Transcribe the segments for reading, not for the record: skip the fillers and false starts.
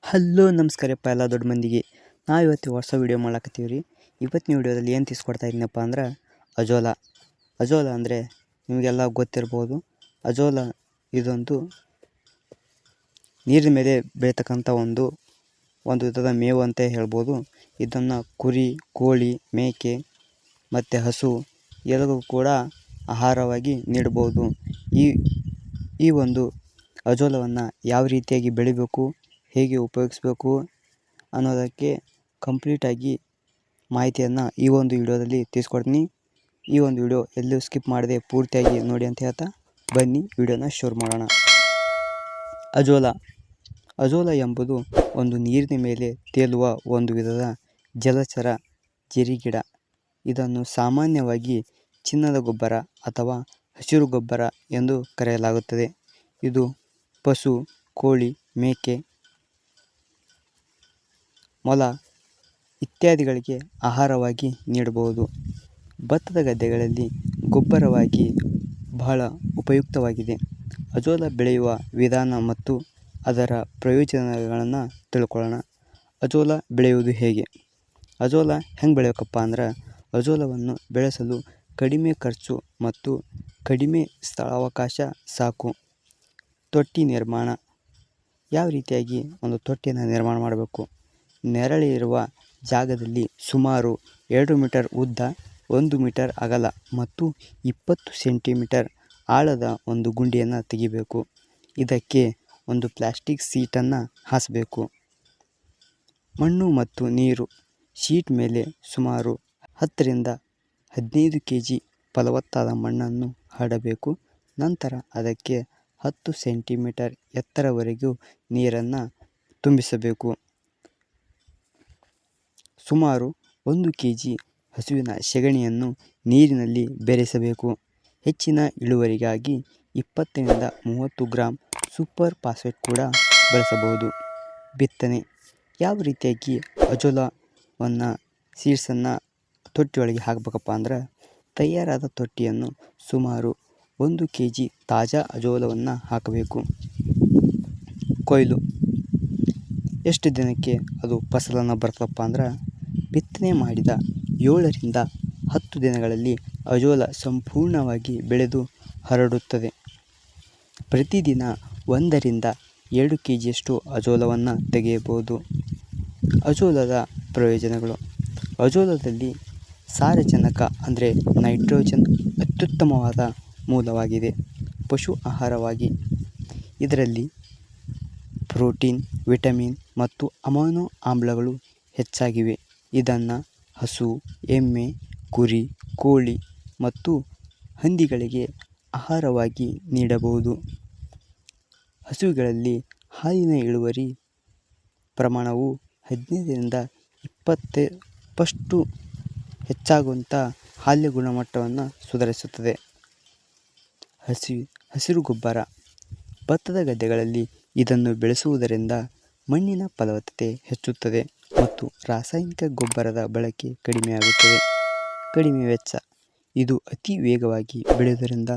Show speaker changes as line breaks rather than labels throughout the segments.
Hello ನಮಸ್ಕಾರಪ್ಪ ಎಲ್ಲ ದೊಡ್ಡ ಮಂದಿಗೆ. ನಾವು ಇವತ್ತು ಹೊಸ ವೀಡಿಯೋ ಮಾಡಾಕತ್ತೀವಿ ರೀ. ಇವತ್ತಿನ ವೀಡಿಯೋದಲ್ಲಿ ಏನು ತಿಳಿಸ್ಕೊಡ್ತಾ ಇದ್ದೀನಪ್ಪ ಅಂದ್ರೆ ಅಜೋಲಾ ಅಂದರೆ ನಿಮಗೆಲ್ಲ ಗೊತ್ತಿರ್ಬೋದು. ಅಜೋಲಾ ಇದೊಂದು ನೀರಿನ ಮೇಲೆ ಬೆಳೀತಕ್ಕಂಥ ಒಂದು ವಿಧದ ಮೇವು ಅಂತ ಹೇಳ್ಬೋದು. ಇದನ್ನು ಕುರಿ, ಕೋಳಿ, ಮೇಕೆ ಮತ್ತು ಹಸು ಎಲ್ಲರಿಗೂ ಕೂಡ ಆಹಾರವಾಗಿ ನೀಡಬಹುದು. ಈ ಒಂದು ಅಜೋಲವನ್ನು ಯಾವ ರೀತಿಯಾಗಿ ಬೆಳಿಬೇಕು, ಹೇಗೆ ಉಪಯೋಗಿಸ್ಬೇಕು ಅನ್ನೋದಕ್ಕೆ ಕಂಪ್ಲೀಟಾಗಿ ಮಾಹಿತಿಯನ್ನು ಈ ಒಂದು ವಿಡಿಯೋದಲ್ಲಿ ತಿಳಿಸ್ಕೊಡ್ತೀನಿ. ಈ ಒಂದು ವಿಡಿಯೋ ಎಲ್ಲೂ ಸ್ಕಿಪ್ ಮಾಡದೆ ಪೂರ್ತಿಯಾಗಿ ನೋಡಿ ಅಂತ ಹೇಳ್ತಾ ಬನ್ನಿ ವಿಡಿಯೋನ ಶುರು ಮಾಡೋಣ. ಅಜೋಲಾ ಎಂಬುದು ಒಂದು ನೀರಿನ ಮೇಲೆ ತೇಲುವ ಒಂದು ವಿಧದ ಜಲಚರ ಜರಿಗಿಡ. ಇದನ್ನು ಸಾಮಾನ್ಯವಾಗಿ ಚಿನ್ನದ ಗೊಬ್ಬರ ಅಥವಾ ಹಸಿರು ಗೊಬ್ಬರ ಎಂದು ಕರೆಯಲಾಗುತ್ತದೆ. ಇದು ಪಶು, ಕೋಳಿ, ಮೇಕೆ, ಮೊಲ ಇತ್ಯಾದಿಗಳಿಗೆ ಆಹಾರವಾಗಿ ನೀಡಬಹುದು. ಭತ್ತದ ಗದ್ದೆಗಳಲ್ಲಿ ಗೊಬ್ಬರವಾಗಿ ಬಹಳ ಉಪಯುಕ್ತವಾಗಿದೆ. ಅಜೋಲಾ ಬೆಳೆಯುವ ವಿಧಾನ ಮತ್ತು ಅದರ ಪ್ರಯೋಜನಗಳನ್ನು ತಿಳ್ಕೊಳ್ಳೋಣ. ಅಜೋಲಾ ಬೆಳೆಯುವುದು ಹೇಗೆ? ಅಜೋಲಾ ಹೆಂಗೆ ಬೆಳೆಯಬೇಕಪ್ಪ ಅಂದ್ರೆ, ಅಜೋಲವನ್ನು ಬೆಳೆಸಲು ಕಡಿಮೆ ಖರ್ಚು ಮತ್ತು ಕಡಿಮೆ ಸ್ಥಳಾವಕಾಶ ಸಾಕು. ತೊಟ್ಟಿ ನಿರ್ಮಾಣ. ಯಾವ ರೀತಿಯಾಗಿ ಒಂದು ತೊಟ್ಟಿಯನ್ನು ನಿರ್ಮಾಣ ಮಾಡಬೇಕು? ನೆರಳಿರುವ ಜಾಗದಲ್ಲಿ ಸುಮಾರು 2 ಮೀಟರ್ ಉದ್ದ, 1 ಮೀಟರ್ ಅಗಲ ಮತ್ತು 20 ಸೆಂಟಿಮೀಟರ್ ಆಳದ ಒಂದು ಗುಂಡಿಯನ್ನು ತೆಗಿಬೇಕು. ಇದಕ್ಕೆ ಒಂದು ಪ್ಲಾಸ್ಟಿಕ್ ಶೀಟನ್ನು ಹಾಸಬೇಕು. ಮಣ್ಣು ಮತ್ತು ನೀರು. ಶೀಟ್ ಮೇಲೆ ಸುಮಾರು 10 ರಿಂದ 15 kg ಫಲವತ್ತಾದ ಮಣ್ಣನ್ನು ಹರಡಬೇಕು. ನಂತರ ಅದಕ್ಕೆ 10 ಸೆಂಟಿಮೀಟರ್ ಎತ್ತರವರೆಗೂ ನೀರನ್ನು ತುಂಬಿಸಬೇಕು. ಸುಮಾರು 1 kg ಹಸುವಿನ ಸೆಗಣಿಯನ್ನು ನೀರಿನಲ್ಲಿ ಬೆರೆಸಬೇಕು. ಹೆಚ್ಚಿನ ಇಳುವರಿಗಾಗಿ 20 ರಿಂದ 30 ಗ್ರಾಂ ಸೂಪರ್ ಫಾಸ್ಫೇಟ್ ಕೂಡ ಬಳಸಬಹುದು. ಬಿತ್ತನೆ. ಯಾವ ರೀತಿಯಾಗಿ ಅಜೋಲಾವನ್ನು ಸೀಡ್ಸನ್ನು ತೊಟ್ಟಿಯೊಳಗೆ ಹಾಕಬೇಕಪ್ಪ ಅಂದ್ರೆ, ತಯಾರಾದ ತೊಟ್ಟಿಯನ್ನು ಸುಮಾರು 1 kg ತಾಜಾ ಅಜೋಲವನ್ನು ಹಾಕಬೇಕು. ಕೊಯ್ಲು. ಎಷ್ಟು ದಿನಕ್ಕೆ ಅದು ಫಸಲನ್ನು ಬರ್ತದಪ್ಪ ಅಂದ್ರೆ, ಬಿತ್ತನೆ ಮಾಡಿದ 7 ರಿಂದ 10 ದಿನಗಳಲ್ಲಿ ಅಜೋಲಾ ಸಂಪೂರ್ಣವಾಗಿ ಬೆಳೆದು ಹರಡುತ್ತದೆ. ಪ್ರತಿದಿನ 1 ರಿಂದ 2 kgಯಷ್ಟು ಅಜೋಲವನ್ನು ತೆಗೆಯಬಹುದು. ಅಜೋಲದ ಪ್ರಯೋಜನಗಳು. ಅಜೋಲಾದಲ್ಲಿ ಸಾರಜನಕ ಅಂದರೆ ನೈಟ್ರೋಜನ್ ಅತ್ಯುತ್ತಮವಾದ ಮೂಲವಾಗಿದೆ. ಪಶು ಆಹಾರವಾಗಿ ಇದರಲ್ಲಿ ಪ್ರೋಟೀನ್, ವಿಟಮಿನ್ ಮತ್ತು ಅಮೈನೋ ಆಮ್ಲಗಳು ಹೆಚ್ಚಾಗಿವೆ. ಇದನ್ನು ಹಸು, ಎಮ್ಮೆ, ಕುರಿ, ಕೋಳಿ ಮತ್ತು ಹಂದಿಗಳಿಗೆ ಆಹಾರವಾಗಿ ನೀಡಬಹುದು. ಹಸುಗಳಲ್ಲಿ ಹಾಲಿನ ಇಳುವರಿ ಪ್ರಮಾಣವು 15 ರಿಂದ 20 ಪಟ್ಟು ಹೆಚ್ಚಾಗುವಂಥ ಹಾಲಿನ ಗುಣಮಟ್ಟವನ್ನು ಸುಧಾರಿಸುತ್ತದೆ. ಹಸಿರು ಗೊಬ್ಬರ. ಭತ್ತದ ಗದ್ದೆಗಳಲ್ಲಿ ಇದನ್ನು ಬೆಳೆಸುವುದರಿಂದ ಮಣ್ಣಿನ ಫಲವತ್ತತೆ ಹೆಚ್ಚುತ್ತದೆ ಮತ್ತು ರಾಸಾಯನಿಕ ಗೊಬ್ಬರದ ಬಳಕೆ ಕಡಿಮೆಯಾಗುತ್ತದೆ. ಕಡಿಮೆ ವೆಚ್ಚ. ಇದು ಅತಿ ವೇಗವಾಗಿ ಬೆಳೆಯುವುದರಿಂದ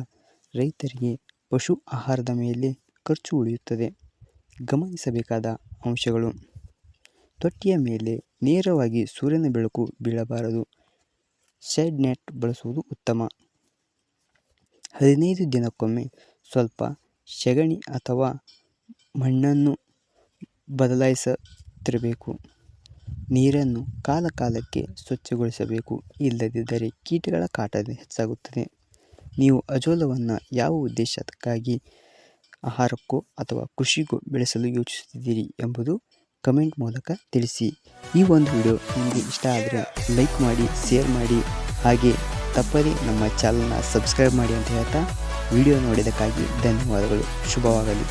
ರೈತರಿಗೆ ಪಶು ಆಹಾರದ ಮೇಲೆ ಖರ್ಚು ಉಳಿಯುತ್ತದೆ. ಗಮನಿಸಬೇಕಾದ ಅಂಶಗಳು. ತೊಟ್ಟಿಯ ಮೇಲೆ ನೇರವಾಗಿ ಸೂರ್ಯನ ಬೆಳಕು ಬೀಳಬಾರದು. ಶೇಡ್ ನೆಟ್ ಬಳಸುವುದು ಉತ್ತಮ. 15 ದಿನಕ್ಕೊಮ್ಮೆ ಸ್ವಲ್ಪ ಸೆಗಣಿ ಅಥವಾ ಮಣ್ಣನ್ನು ಬದಲಾಯಿಸುತ್ತಿರಬೇಕು. ನೀರನ್ನು ಕಾಲಕಾಲಕ್ಕೆ ಸ್ವಚ್ಛಗೊಳಿಸಬೇಕು. ಇಲ್ಲದಿದ್ದರೆ ಕೀಟಗಳ ಕಾಟ ಹೆಚ್ಚಾಗುತ್ತದೆ. ನೀವು ಅಜೋಲವನ್ನು ಯಾವ ಉದ್ದೇಶಕ್ಕಾಗಿ, ಆಹಾರಕ್ಕೋ ಅಥವಾ ಕೃಷಿಗೋ ಬೆಳೆಸಲು ಯೋಚಿಸುತ್ತಿದ್ದೀರಿ ಎಂಬುದು ಕಮೆಂಟ್ ಮೂಲಕ ತಿಳಿಸಿ. ಈ ಒಂದು ವಿಡಿಯೋ ನಿಮಗೆ ಇಷ್ಟ ಆದರೆ ಲೈಕ್ ಮಾಡಿ, ಶೇರ್ ಮಾಡಿ, ಹಾಗೆ ತಪ್ಪದೇ ನಮ್ಮ ಚಾನಲ್ನ ಸಬ್ಸ್ಕ್ರೈಬ್ ಮಾಡಿ ಅಂತ ಹೇಳ್ತಾ ವಿಡಿಯೋ ನೋಡಿದ್ದಕ್ಕಾಗಿ ಧನ್ಯವಾದಗಳು. ಶುಭವಾಗಲಿ.